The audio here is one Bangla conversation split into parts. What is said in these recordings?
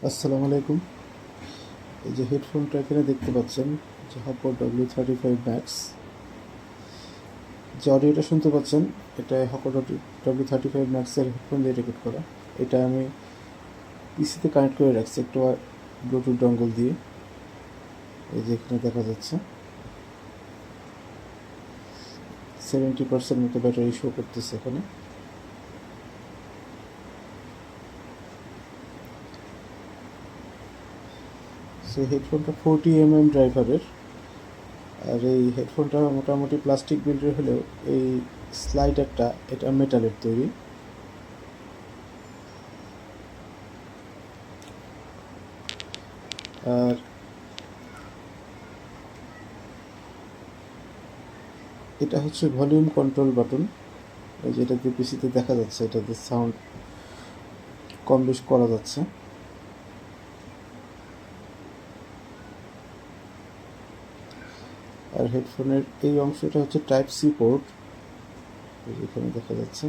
আসসালামু আলাইকুম। এই যে হেডফোনটা এখানে দেখতে পাচ্ছেন, যে হকর W35 Max। যে অডিওটা শুনতে পাচ্ছেন, এটা হকর W35 Max-এর হেডফোন দিয়ে রেকর্ড করা। এটা আমি পিসিতে কানেক্ট করে রাখছি একটু ব্লুটুথ ডঙ্গল দিয়ে। এই যে এখানে দেখা যাচ্ছে 70% মতো ব্যাটারি শো করতেছে এখানে। সেই হেডফোনটা 40mm ড্রাইভারের। আর এই হেডফোনটা মোটামুটি প্লাস্টিক বিল্ডের হলেও এই স্লাইডারটা এটা মেটালের তৈরি। আর এটা হচ্ছে ভলিউম কন্ট্রোল বাটন। এই যে এটাতে পিসিতে দেখা যাচ্ছে, এটাতে সাউন্ড কম বেশ করা যাচ্ছে। আর হেডফোনের এই অংশটা হচ্ছে টাইপ সি পোর্ট, এখানে দেখা যাচ্ছে।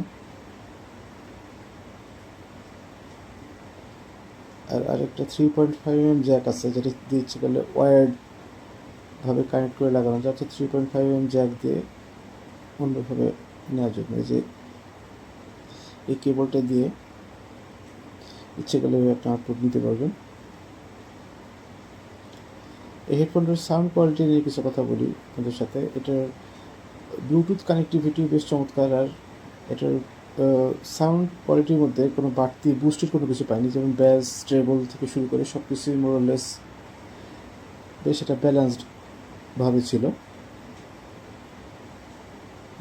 আর আরেকটা 3.5mm জ্যাক আছে, যেটা দিয়ে ইচ্ছে করলে ওয়্যার্ড ভাবে কানেক্ট করে লাগানো যায়, অর্থাৎ 3.5mm জ্যাক দিয়ে অন্যভাবে নেওয়ার জন্য। এই যে এই কেবলটা দিয়ে ইচ্ছে করলে আপনি আউটপুট নিতে পারবেন। এই হেডফোনটার সাউন্ড কোয়ালিটি নিয়ে কিছু কথা বলি আপনাদের সাথে। এটার ব্লুটুথ কানেক্টিভিটি বেশ চমৎকার। আর এটার সাউন্ড কোয়ালিটির মধ্যে কোনো বাড়তি বুস্টের কোনো কিছু পাইনি, যেমন ব্যাস ট্রেবল থেকে শুরু করে সব কিছুই মোরলেস বেশ এটা ব্যালেন্সড ভাবে ছিল,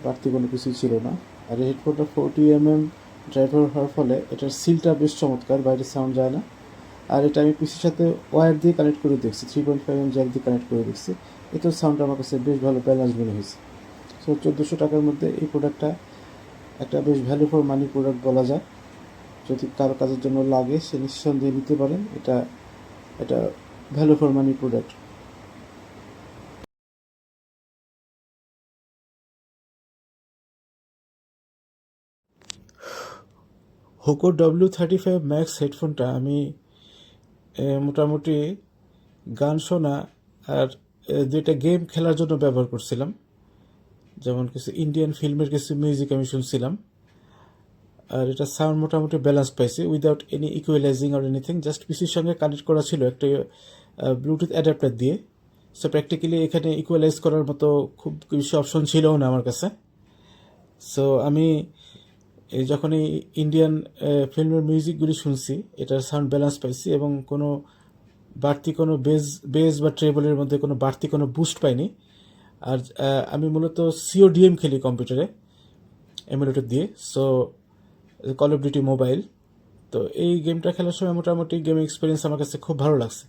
বাড়তি কোনো কিছুই ছিল না। আর এই হেডফোনটা 40mm ড্রাইভার হওয়ার ফলে এটার সিলটা বেশ চমৎকার, বাইরে সাউন্ড যায় না। আর এটা আমি পিসির সাথে ওয়্যার দিয়ে কানেক্ট করে দেখছি, 3.5mm জ্যাক দিয়ে কানেক্ট করে দেখছি। এটার সাউন্ড আমার কাছে বেশ ভালো ব্যালেন্স মনে হয়েছে। সো 1400 টাকার মধ্যে এই প্রোডাক্টটা একটা বেশ ভ্যালু ফর মানি প্রোডাক্ট বলা যায়। যদি কারো কাজের জন্য লাগে সে নিঃসন্দেহে নিতে পারেন। এটা এটা value for money product. Hoco W35 Max হেডফোনটা আমি মোটামুটি গান শোনা আর দুইটা গেম খেলার জন্য ব্যবহার করছিলাম। যেমন কিছু ইন্ডিয়ান ফিল্মের কিছু মিউজিক আমি শুনছিলাম। আর এটা সাউন্ড মোটামুটি ব্যালেন্স পাইছি, উইদাউট এনি ইকুয়ালাইজিং আর এনিথিং। জাস্ট পিসির সঙ্গে কানেক্ট করা ছিল একটা ব্লুটুথ অ্যাডাপ্টার দিয়ে। সো প্র্যাকটিক্যালি এখানে ইকুয়ালাইজ করার মতো খুব বেশি অপশন ছিলও না আমার কাছে। সো আমি যখন এই ইন্ডিয়ান ফিল্মের মিউজিকগুলি শুনছি, এটার সাউন্ড ব্যালেন্স পাইছি এবং কোনো বাড়তি কোনো বেজ বা ট্রেবলের মধ্যে কোনো বাড়তি কোনো বুস্ট পাইনি। আর আমি মূলত সিওডিএম খেলি কম্পিউটারে এমুলেটর দিয়ে। So call of duty mobile. তো এই গেমটা খেলার সময় মোটামুটি গেমিং এক্সপিরিয়েন্স আমার কাছে খুব ভালো লাগছে।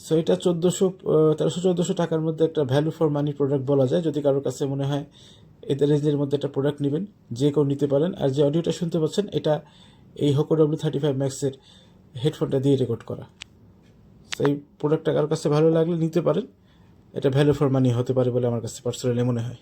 সো এটা 1300-1400 টাকার মধ্যে একটা ভ্যালু ফর মানি প্রোডাক্ট বলা যায়। যদি কারোর কাছে মনে হয় এদের রেঞ্জের মধ্যে একটা প্রোডাক্ট নেবেন, যে কেউ নিতে পারেন। আর যে অডিওটা শুনতে পাচ্ছেন, এটা এই হোকো W35 Max-এর হেডফোনটা দিয়ে রেকর্ড করা। সেই প্রোডাক্টটা কারোর কাছে ভালো লাগলে নিতে পারেন। এটা ভ্যালু ফর মানি হতে পারে বলে আমার কাছে পার্সোনালি মনে হয়।